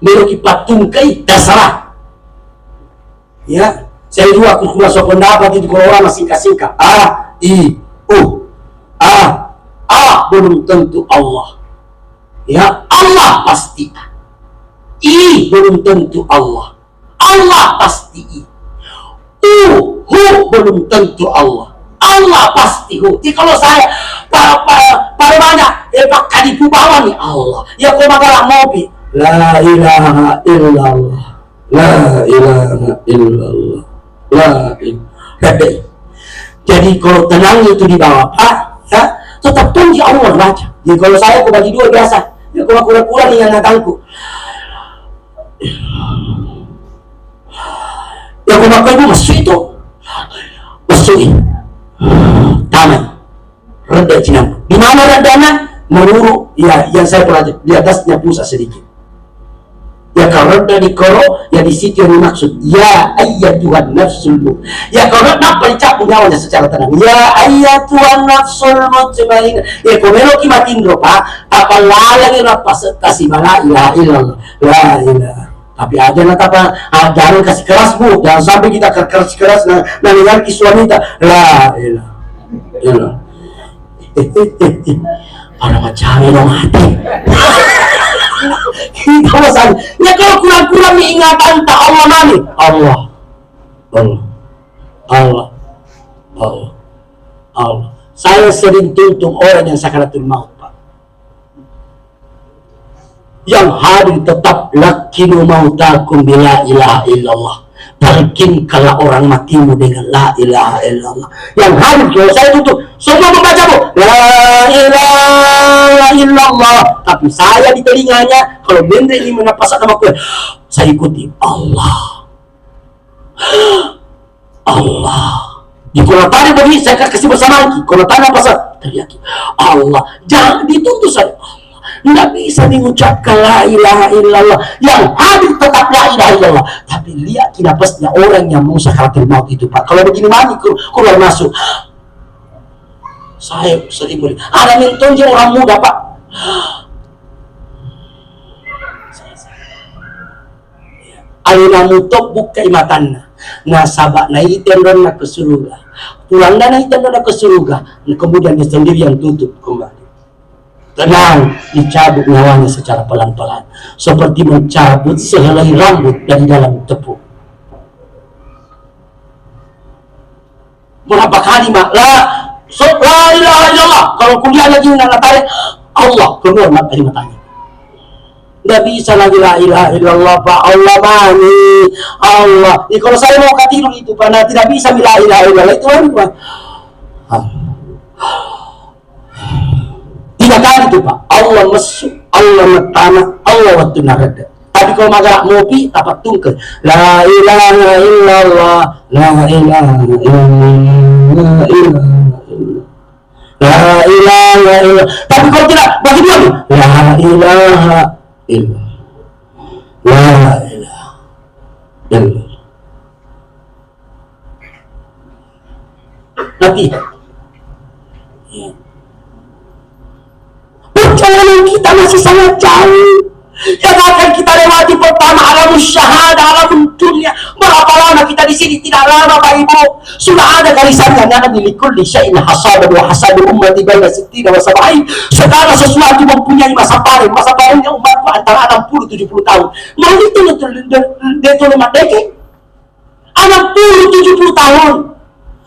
A: meloki patungkai tersalah. Ya, saya juga aku kurang pendapat itu kalau orang singkat-singkat. Belum tentu Allah. Ya, Allah pasti. Belum tentu Allah. Allah pasti belum tentu Allah. Allah pasti Jadi kalau saya para banyak pakai di bawah nih Allah. Ya kau magalah mobil. La ilaha illallah. La ilaha illallah. La ilaha. Jadi kalau tenang itu di bawah ya, tetap tunggu Allah baca. Jadi kalau saya aku bagi dua biasa. Ya kalau kurang-kurang yang datangku. Ya kau makan itu masuk itu taman reda cinam. Di mana redanya? Menurut ya yang saya pelajari di atasnya pusat sedikit. Ya kalau dari koro, ya di situ yang dimaksud. Ya ayyatuhan nafsul mutmainnah. Ya kalau nampak dicapung nyawanya secara tenang. Ya ayyatuhan nafsul mutmainnah. Ya komelo ki matindro pa, apa lalang pas kasih la ilaha illallah. La ilaha. Tapi ada nak apa? Jangan kasih keras bu, jangan sampai kita keras nah dengar ki suami kita. La ilaha illallah. Ada macam dong hati. Kita masalah. Ya kalau kurang-kurang ingatan tak Allah mani. Allah. Saya sering tuntun orang yang sakaratul maut, Pak. Yang hadir tetap lakinu mautakum bila ilaha illallah. Talkinkanlah orang matimu dengan la ilaha illallah. Yang hadir kalau saya tutup semua membaca bu la ilaha illallah, tapi saya di telinganya kalau benda ini menapasak nama aku, saya ikuti Allah. Di konotanya begini saya akan kasih bersama lagi. Konotanya apa sah? Teriaki Allah. Jangan dituntut saya. Tidak bisa mengucapkan la ilaha illallah. Yang hadir tetap la ilaha illallah. Tapi lihat kinapasnya orang yang mau sakaratul maut itu, Pak. Kalau begini mani keluar masuk. Saya sering boleh. Ada mentonnya orang muda, Pak. Alina mutok buka imatanna. Nasabak na itendon na ke surga. Pulang na itendon na ke surga. Kemudian dia sendiri yang tutup kembali. Tenang, dicabut nyawanya secara pelan-pelan, seperti mencabut sehelai rambut dari dalam tepung. Berapa kali mak la ilaha illallah. Kalau kuliah lagi nak tarik Allah keluar dari matanya. Tidak bisa lagi la ilaha illallah, Pak. Allah mani Allah. Jadi kalau saya mau tidur itu karena tidak bisa la ilaha illallah itu Pak. Tiga kali itu, Pak. Allah masuk, Allah metana, Allah waktu narada. Tapi kalau magarak mopi tapak tungkel la ilaha illallah, la ilaha illallah, la ilaha illallah. Tapi kalau tidak bagi dia la ilaha illallah, la ilaha illallah. Nanti perjalanan kita masih sangat jauh. Yang akan kita lewati pertama alam syahada, alam dunia. Berapa lama kita di sini? Tidak lama, Pak Ibu. Sudah ada garisannya. Nabi likulli syai'in hasaban wa hasabul ummati baina 60 wa 70. Segala sesuatu mempunyai masa panen. Masa panennya umatku antara 60-70 tahun. Mau itu lemak dekik 60-70 tahun.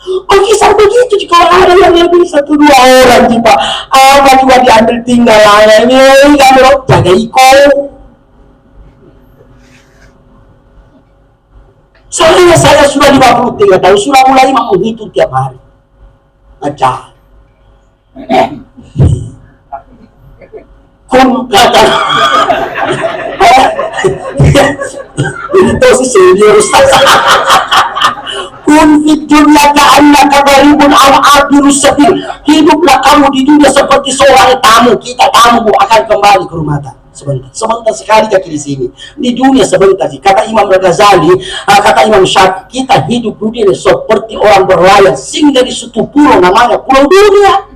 A: Oh, kisah begitu. Kalau ada yang lebih 1-2 orang Pak, apa juga diambil tinggal ini kan jaga iko. Saya sudah 53 tahun, sudah mulai menghitung tiap hari. Aja. Kun kata itu sih serius. Kun fid dunya ka'annaka gharibun aw abirus sabil. Hiduplah kamu di dunia seperti seorang tamu. Kita tamu akan kembali ke rumah. Sebentar sekali kaki di sini. Di dunia sebentar. Kata Imam Al-Ghazali, kata Imam Syafi'i, kita hidup di dunia seperti orang berlayar singgah di suatu pulau namanya pulau dunia.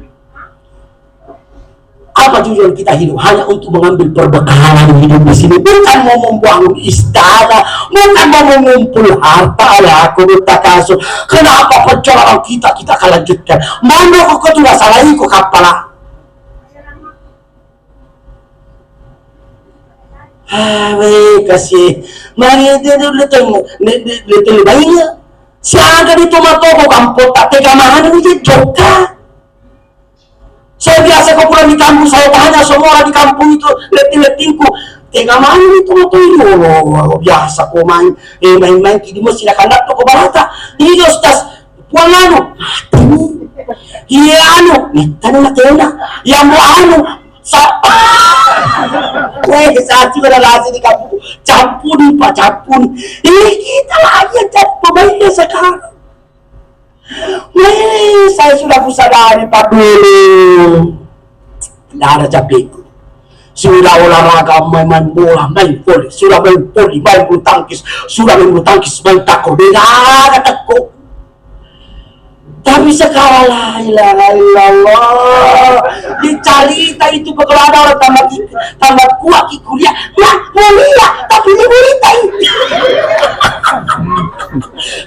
A: Apa tujuan kita hidup? Hanya untuk mengambil perbekalan hidup di sini. Bukan mau membangun istana, bukan mau mengumpul harta. Aku bertakasur. Kenapa perjalanan kita akan lanjutkan? Mana kok tidak salah ikut kapal? Kasih. Mari dia bayinya. Siapa di tomato kok kampung tak tega mana ini joka. Saya biasa kau pulang di kampung, saya tanya semua orang di kampung itu leting-letingku, tega main itu motor itu, biasa kau main di masjid akan datang ke barata, ini Ustaz, puang anu, iya anu, tanya nak kena, yang mau anu, saat juga ada di kampung, campur Pak, campur, ini kita lagi yang cari pemainnya sekarang. Saya sudah kusadari Pak dulu. Tidak ada capekku. Sudah olahraga, main bola, main voli, sudah main voli, main bulu tangkis, sudah main bulu tangkis, main takraw, beda takut. Tapi sekarang la ilaha illallah, dicarita itu kalau ada orang tambah kuat kuliah, nah mulia tapi ini mulia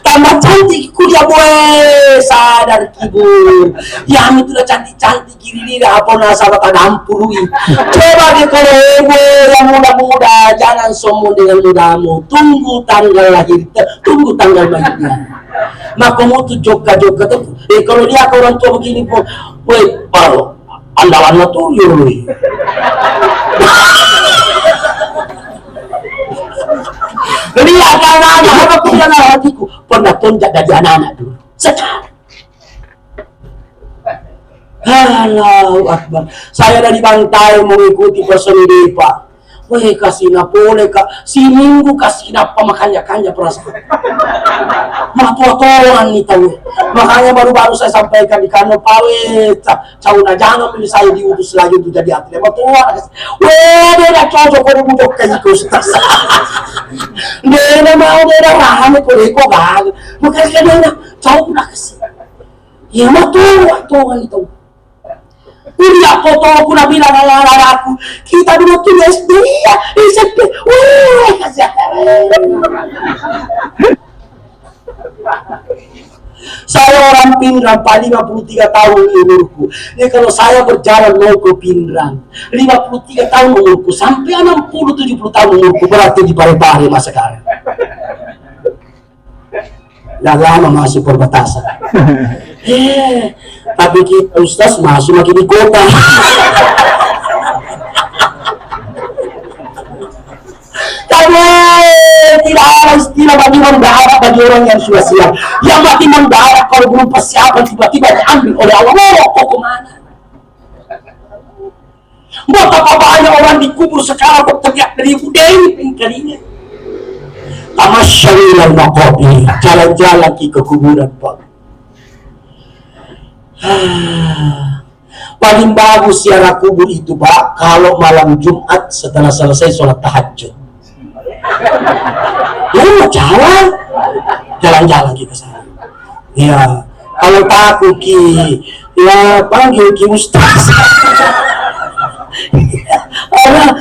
A: tambah cantik kuliah boy, sadar kibul ya itu udah cantik kiri apa nasabah kadampului. Coba deh kalau ibu yang muda-muda, jangan sombong dengan mudamu, tunggu tanggal lahir, tunggu tanggal lahirnya. Maka kamu tuh joga-joga tuh, kalau dia ke orang tua begini pun, woi, pal, andalan tuh yoi. Jadi anak-anak, apa punya hatiku pernah tonjak dari anak-anak dulu. Sekarang, Allahu Akbar. Saya dari Bantai mengikuti personil Pak. Weh kasih napole kak, si minggu kasih apa makannya perasaan. Matuatoran nih tahu. Makanya baru-baru saya sampaikan di kantor pawe, cauna jangan pilih saya diutus lagi untuk jadi atlet. Matuatoran. Weh dia dah cocok kau bujuk kayak Ustaz. Dia mau dia rahane kau iko bag. Makanya dia cauna kasih. Ya matuatoran itu. Kuliah foto aku nak bilang aku kita dulu tuh SD ya SMP, saya orang Pindrang, Pak, 53 tahun umurku. Ini kalau saya berjalan mau ke Pindrang, 53 tahun umurku sampai 60-70 tahun umurku, berarti di Parepare mas sekarang. Dah lama masuk perbatasan. Tapi kita Ustaz masuk lagi di kota. Karena tidak ada istilah bagi mendarat bagi orang yang sudah siap. Yang mati mendarat kalau belum persiapan tiba-tiba diambil oleh Allah. Kok kemana? Betapa banyak orang dikubur sekarang berteriak dari budaya pingkarinya. Tamasyailah maqabir, jalan-jalan ke kuburan Pak. Paling bagus ziarah kubur itu Pak kalau malam Jumat setelah selesai sholat tahajud. Ya jalan-jalan ke sana. Ya kalau takut ki ya panggil ki Ustaz.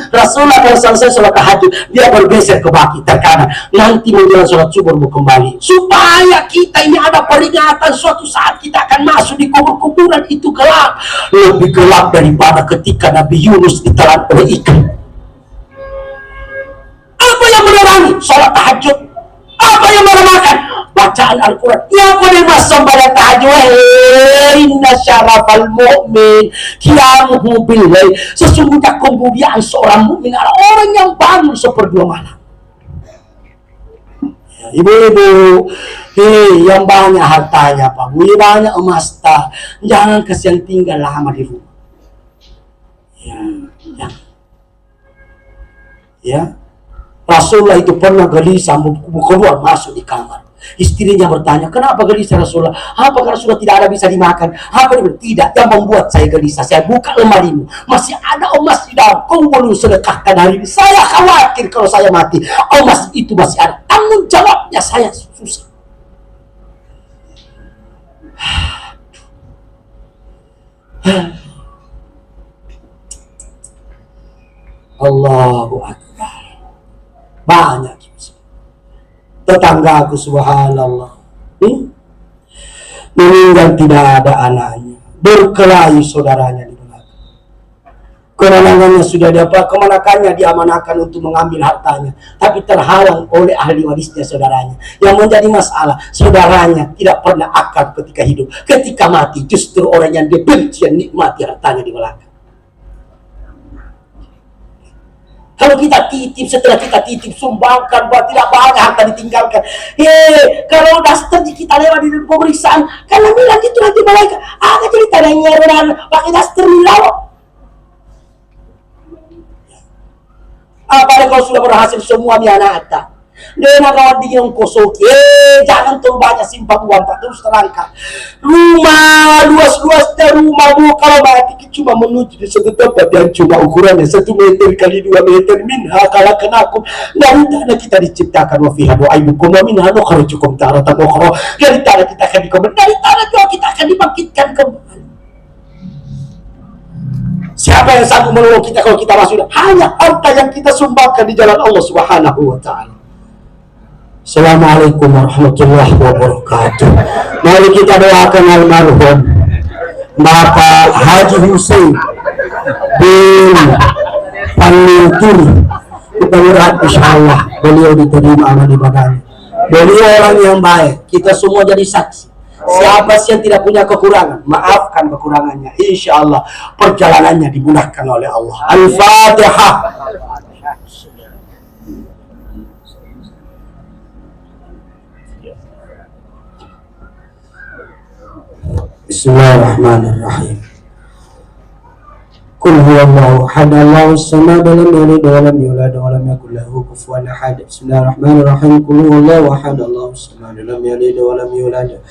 A: Rasulullah kalau selesai sholat tahajud dia bergeser ke baki terkanan, nanti menjelang sholat subuh kembali supaya kita ini ada peringatan suatu saat kita akan masuk di kubur-kuburan itu gelap, lebih gelap daripada ketika Nabi Yunus ditelan oleh ikan. Apa yang menerangi? Sholat tahajud. Apa yang menerangkan? Bacaan Al-Quran. Ya boleh masuk pada tahajud. Inna syarafal mu'min qiyamuhu bil-lail. Sesungguhnya kemuliaan seorang mukmin adalah orang yang bangun sepertiga malam. Ibu-ibu, yang banyak hartanya Pak, banyak emas tak, jangan kasihan tinggal lama di rumah. Ya. Rasulullah itu pernah gelisah keluar masuk di kamar. Istrinya bertanya, kenapa gelisah Rasulullah? Apakah Rasulullah tidak ada bisa dimakan? Apa dia bilang? Tidak, yang membuat saya gelisah. Saya buka lemarimu, masih ada emas di dalam. Kau belum sedekahkan hari ini. Saya khawatir kalau saya mati, emas itu masih ada. Tanggung jawabnya saya susah. Allahu Akbar. Banyak tetanggaku subhanallah meninggal tidak ada anaknya, berkelahi saudaranya di belakang. Kemenangannya sudah dapat, kemenakannya diamanahkan untuk mengambil hartanya, tapi terhalang oleh ahli warisnya saudaranya. Yang menjadi masalah, saudaranya tidak pernah akal ketika hidup, ketika mati justru orang yang dia benci yang nikmati hartanya di belakang. Kalau kita titip, setelah kita titip, sumbangkan, buat tidak banyak harta ditinggalkan. Kalau daster kita lewat di pemeriksaan, karena bilang itu nanti malaikat, cerita dengan pakai daster milau. Apalagi kalau sudah berhasil semua di anak. Dena kawan yang kosok, jangan terlalu banyak simpan uang Pak, terus terangkan. Rumah luas-luasnya rumah Bu, kalau mati cuma menuju di satu tempat yang cuma ukurannya 1 meter kali 2 meter. Minha kalakan aku dari tanah kita diciptakan, wa fiha nu'idukum wa minha nukhrijukum taratan ukhra. Dari tanah kita akan dikubur, dari tanah juga kita akan dibangkitkan kembali. Siapa yang sanggup menolong kita kalau kita masuk? Hanya harta yang kita sumbangkan di jalan Allah Subhanahu wa ta'ala. Assalamualaikum warahmatullahi wabarakatuh. Mari kita doakan almarhum Bapak Haji Hussein bin Panuturi. Mudah-mudahan insyaallah beliau diterima amal ibadahnya. Beliau orang yang baik. Kita semua jadi saksi. Siapa sih yang tidak punya kekurangan, maafkan kekurangannya. Insyaallah perjalanannya dimudahkan oleh Allah. Al-Fatihah. Bismillahirrahmanirrahim. Qul huwallahu ahad, Allahus samad, lam yalid wa lam yulad wa lam yakul lahu kufuwan ahad. Bismillahirrahmanirrahim. Qul huwallahu ahad, Allahus samad, lam yalid wa lam yulad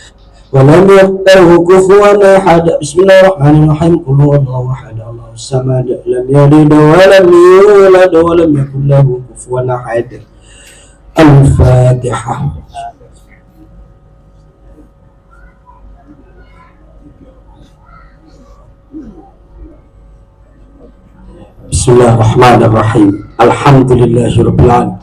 A: wa lam yakul lahu kufuwan ahad. Bismillahirrahmanirrahim. Qul huwallahu ahad, Allahus samad, lam yalid wa lam yulad wa lam yakul lahu kufuwan ahad. Al-Fatihah. Bismillahirrahmanirrahim. Alhamdulillahirabbil alamin.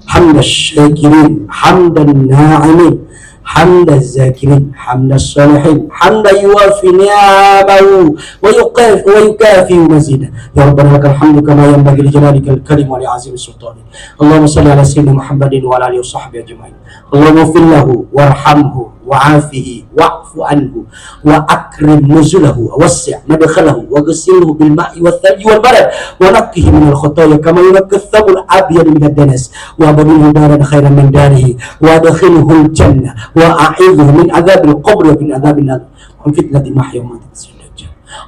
A: Hamdas syakirin, hamdan na'imin, hamdaz zakirin, hamdas salihin, hamdan yuwafi ni'amahu wa yukafi mazida. Ya Rabbana lakal hamdu kama yanbaghi li jalalikal karim wa li 'azimi sultanik. Allahumma shalli ala sayyidina Muhammadin wa ala alihi washabbihi ajma'in. Allahumma ighfir lahu warhamhu wa'afihi wa'fu anhu wa akrim nuzulahu wassi' madkhalahu wa ghsilhu bil ma'i wath thalji wal barad wa naqqihi min al khataaya kama yunqqa ath-thawb al abyad min ad-danas wa abdilhu daran khairan min darihi wa adkhilhu al jannah wa a'idhu min adhab al qabr wa min adhab an-nar wa fitnati mahya wa mamat.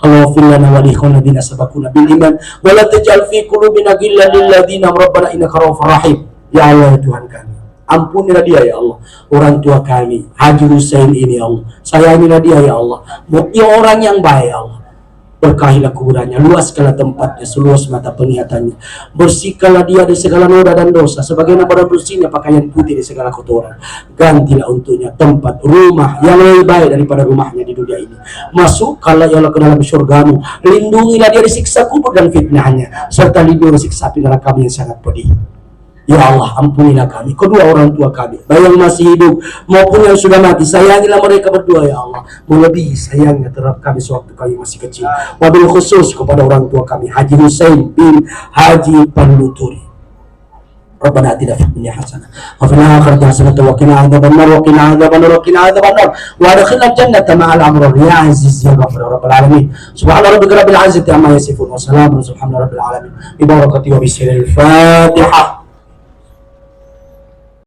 A: Allahumma fir lana wa li ikhwana alladhina sabaquna bil iman wa la taj'al fi qulubina ghillan lil ladzina rabbana innaka ra'ufur rahim. Ya Allah, Tuhan kami, ampunilah dia ya Allah, orang tua kami Haji Hussein ini ya Allah, sayangilah dia ya Allah, dia orang yang baik ya Allah. Berkahilah kuburannya, luaskanlah tempatnya seluas mata penglihatannya, bersihkanlah dia dari segala noda dan dosa sebagaimana pada bersihnya pakaian putih dari segala kotoran. Gantilah untuknya tempat rumah yang lebih baik daripada rumahnya di dunia ini. Masukkanlah ya Allah ke dalam syurgamu, lindungilah dia dari siksa kubur dan fitnahnya, serta lindungi siksa api neraka kami yang sangat pedih. Ya Allah, ampunilah kami, kedua orang tua kami, baik yang masih hidup maupun yang sudah mati. Sayangilah mereka berdua ya Allah, melebihi sayangnya terhadap kami sewaktu kami masih kecil. Wabil khusus kepada orang tua kami Haji Hussein bin Haji Panuturi. Rabbana atina fid dunya hasanah wa fil akhirati hasanah wa qina adzabannar wa qina adzabannar wa qina adzabannar wa adkhilna jannata ma'al abrar ya aziz ya ghafur rabbal alamin. Subhana rabbika rabbil izzati amma yasifun wa salamun subhana rabbil alamin. Bi barakati wa bismillahil Fatihah.